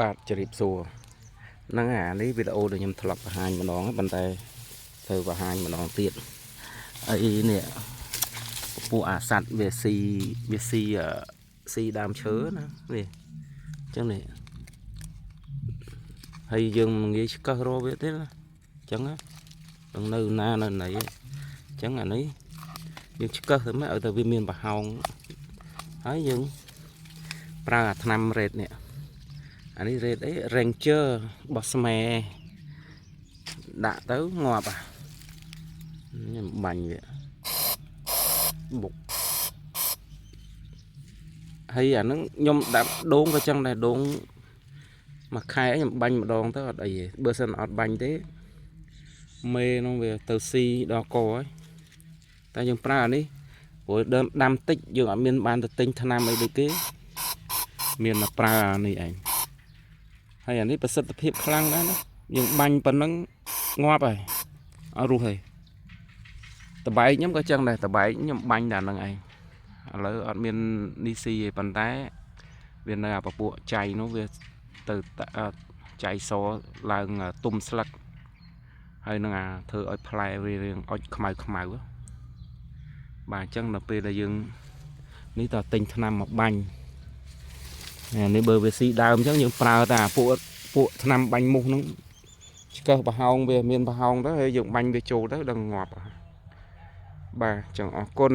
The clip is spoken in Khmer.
បាទជម្រាបសួរហ្នឹងអានេះវីដេអូដែលខ្ញុំធ្លាប់បង្ហាញម្ដងប៉ុន្តែធ្វើបង្ហាញម្ដងទៀតអីនេះពួកអាសัตว์វាស៊ីដើមឈើណានេះអញ្ចឹងនេះហើយយើងងាយឆ្កឹះរកវាទេណាអញ្ចឹងនឹងនៅណានៅណីអញ្ចឹងអានេះយើងឆ្កឹះទៅមកឲ្យតែវាមានប្រហោងហើយយើងប្រើអាថ្នាំរ៉េតនេះអានេះរ៉េតអី Ranger របស់ស្មែដាក់ទៅងាប់ខ្ញុំបាញ់វាបុកហើយអាហ្នឹងខ្ញុំដាក់ដូងក៏ចឹងដែរដូងមួយខែខ្ញុំបាញ់ម្ដងទៅអត់អីទេបើសិនអត់បាញ់ទេមេនោះវាទៅស៊ីដល់កហើយតែយើងប្រើអានេះព្រោះដាំតិចយើងអត់មានបានទៅទិញថ្នាំអីដូចគេមានមកប្រើអានេះឯងហើយអានេះប្រសិទ្ធភាពខ្លាំងដែរណាយើងបាញ់ប៉ុណ្ណឹងងាប់ហើយអត់រស់ទេតបែកខ្ញុំក៏ចឹងដែរតបែកខ្ញុំបាញ់តែហ្នឹងឯងឥឡូវអត់មាននេះស៊ីទេប៉ុន្តែវានៅអាពពួកចៃនោះវាទៅចៃសឡើងទុំស្លឹកហើយនឹងអាធ្វើឲ្យផ្លែវារៀងអុចខ្មៅបាទអញ្ចឹងដល់ពេលដែលយើងនេះតទិញថ្នាំមកបាញ់នេះបើវាស៊ីដើមអញ្ចឹងយើងប្រើតែអាពួកថ្នាំបាញ់មូសហ្នឹងឆ្កឹះប្រហោងវាមានប្រហោងទៅហើយយើងបាញ់វាចូលទៅដល់ងាប់បាទអញ្ចឹងអរគុណ